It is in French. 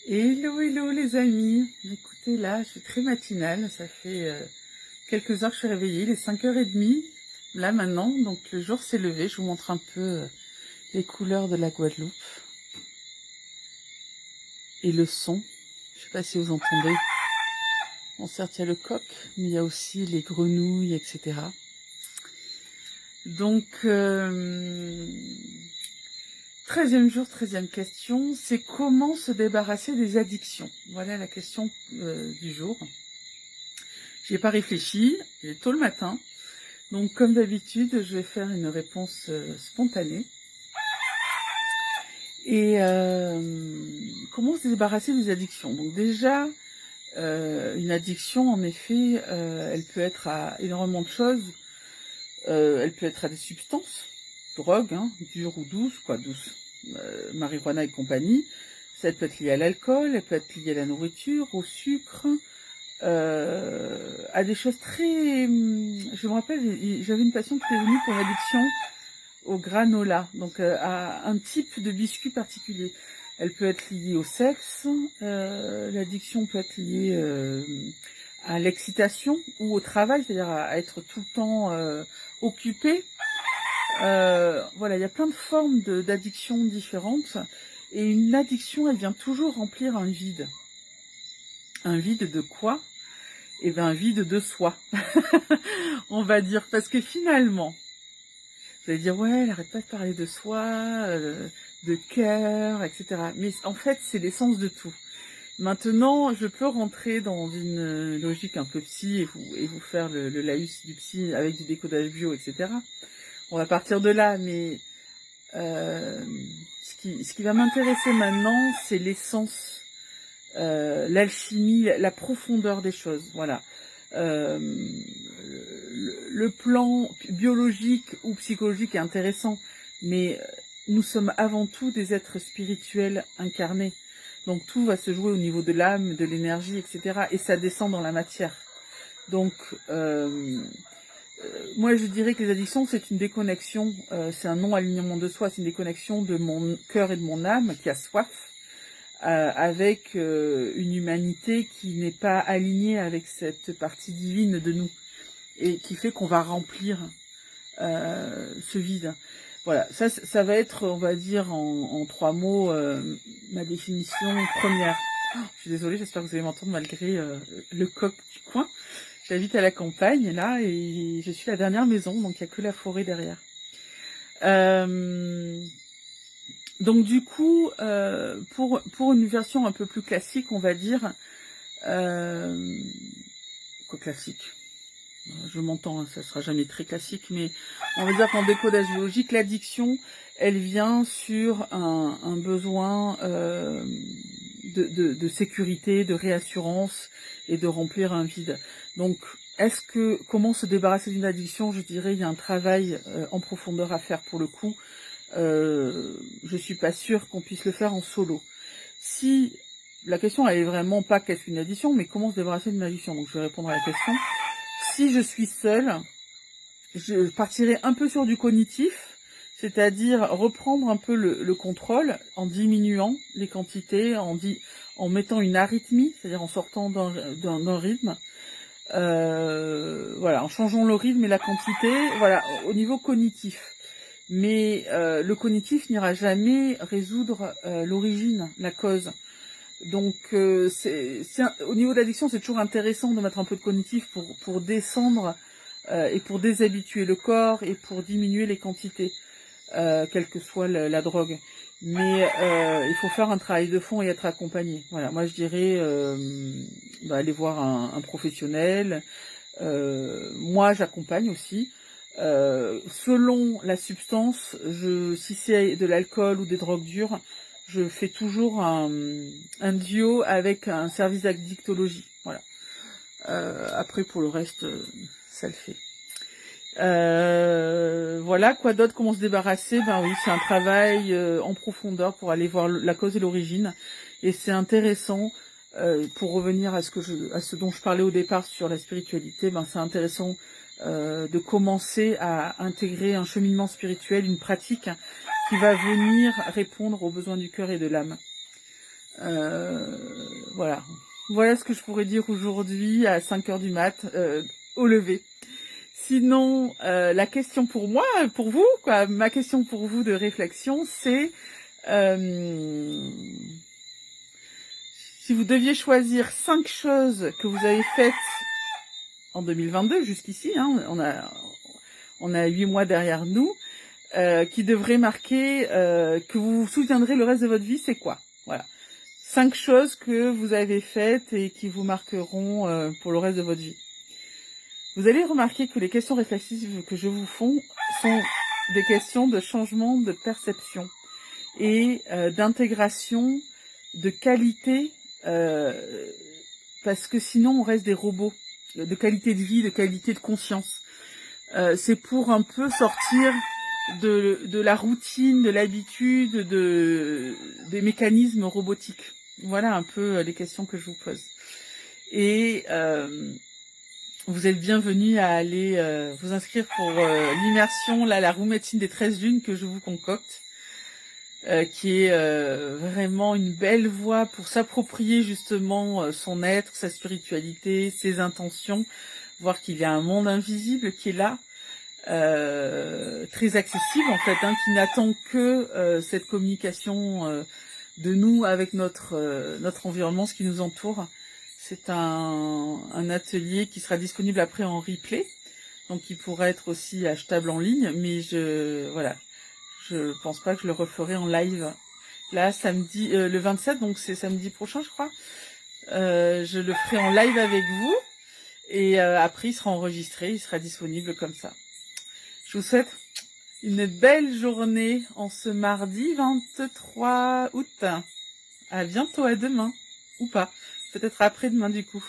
Hello, hello les amis. Écoutez, là, je suis très matinale. Ça fait quelques heures que je suis réveillée. Il est 5h30, là maintenant. Donc le jour s'est levé. Je vous montre un peu les couleurs de la Guadeloupe. Et le son. Je sais pas si vous entendez. Bon, certes, il y a le coq, mais il y a aussi les grenouilles, etc. Donc, 13e jour, 13e question. C'est comment se débarrasser des addictions? Voilà la question du jour. J'y ai pas réfléchi, il est tôt le matin. Donc comme d'habitude, je vais faire une réponse spontanée. Et comment se débarrasser des addictions? Donc déjà, une addiction, en effet, elle peut être à énormément de choses. Elle peut être à des substances, drogues, hein, dures ou douces, quoi, douces, marijuana et compagnie. Ça peut être lié à l'alcool, elle peut être liée à la nourriture, au sucre, à des choses très... Je me rappelle, j'avais une patiente qui est venue pour une addiction au granola, donc à un type de biscuit particulier. Elle peut être liée au sexe, l'addiction peut être liée à l'excitation ou au travail, c'est-à-dire à être tout le temps occupé. Voilà, il y a plein de formes d'addiction différentes. Et une addiction, elle vient toujours remplir un vide. Un vide de quoi? Eh bien, un vide de soi, on va dire. Parce que finalement, vous allez dire, ouais, elle arrête pas de parler de soi, de cœur, etc. Mais en fait, c'est l'essence de tout. Maintenant, je peux rentrer dans une logique un peu psy et vous faire le laïus du psy avec du décodage bio, etc. On va partir de là, mais ce qui va m'intéresser maintenant, c'est l'essence, l'alchimie, la profondeur des choses. Voilà. Le plan biologique ou psychologique est intéressant, mais nous sommes avant tout des êtres spirituels incarnés. Donc tout va se jouer au niveau de l'âme, de l'énergie, etc. Et ça descend dans la matière. Donc, moi je dirais que les addictions, c'est une déconnexion, c'est un non-alignement de soi, c'est une déconnexion de mon cœur et de mon âme qui a soif, avec une humanité qui n'est pas alignée avec cette partie divine de nous et qui fait qu'on va remplir ce vide. Voilà, ça va être, on va dire en 3 mots, ma définition première. Oh, je suis désolée, j'espère que vous allez m'entendre malgré le coq du coin. J'habite à la campagne là et je suis la dernière maison, donc il n'y a que la forêt derrière. Donc du coup, pour une version un peu plus classique, on va dire, quoi classique, je m'entends, hein, ça sera jamais très classique, mais on va dire qu'en décodage biologique, l'addiction, elle vient sur un besoin de sécurité, de réassurance et de remplir un vide. Donc, comment se débarrasser d'une addiction? Je dirais, il y a un travail en profondeur à faire pour le coup. Je suis pas sûre qu'on puisse le faire en solo. Si la question elle est vraiment pas qu'est-ce qu'une addiction, mais comment se débarrasser d'une addiction. Donc je vais répondre à la question. Si je suis seule, je partirai un peu sur du cognitif, c'est-à-dire reprendre un peu le contrôle en diminuant les quantités, en mettant une arythmie, c'est-à-dire en sortant d'un rythme. Voilà, en changeant le rythme et la quantité, voilà, au niveau cognitif. Mais le cognitif n'ira jamais résoudre l'origine, la cause. Donc, au niveau de l'addiction, c'est toujours intéressant de mettre un peu de cognitif pour descendre et pour déshabituer le corps et pour diminuer les quantités, quelle que soit la drogue. Mais il faut faire un travail de fond et être accompagné. Voilà, moi je dirais aller voir un professionnel. Moi, j'accompagne aussi. Selon la substance, si c'est de l'alcool ou des drogues dures, je fais toujours un duo avec un service d'addictologie. Voilà. Après, pour le reste, ça le fait. Voilà, quoi d'autre, comment se débarrasser? Ben oui, c'est un travail en profondeur pour aller voir la cause et l'origine. Et c'est intéressant, pour revenir à ce dont je parlais au départ sur la spiritualité, ben c'est intéressant de commencer à intégrer un cheminement spirituel, une pratique qui va venir répondre aux besoins du cœur et de l'âme. Voilà. Voilà ce que je pourrais dire aujourd'hui à 5 heures du mat, au lever. Sinon, la question pour moi, pour vous, quoi, ma question pour vous de réflexion, c'est si vous deviez choisir 5 choses que vous avez faites en 2022 jusqu'ici, hein, on a 8 mois derrière nous, qui devraient marquer, que vous vous souviendrez le reste de votre vie, c'est quoi? Voilà. 5 choses que vous avez faites et qui vous marqueront pour le reste de votre vie. Vous allez remarquer que les questions réflexives que je vous fais sont des questions de changement de perception et d'intégration de qualité, parce que sinon on reste des robots, de qualité de vie, de qualité de conscience. C'est pour un peu sortir de la routine, de l'habitude, des mécanismes robotiques. Voilà un peu les questions que je vous pose. Et vous êtes bienvenus à aller vous inscrire pour l'immersion, là, la roue médecine des 13 lunes que je vous concocte, qui est vraiment une belle voie pour s'approprier justement son être, sa spiritualité, ses intentions, voir qu'il y a un monde invisible qui est là, très accessible en fait, hein, qui n'attend que cette communication de nous avec notre environnement, ce qui nous entoure. C'est un atelier qui sera disponible après en replay, donc qui pourra être aussi achetable en ligne, mais je pense pas que je le referai en live. Là, samedi, le 27, donc c'est samedi prochain, je crois. Je le ferai en live avec vous, et après il sera enregistré, il sera disponible comme ça. Je vous souhaite une belle journée en ce mardi 23 août. À bientôt, à demain. Ou pas. Peut-être après-demain du coup.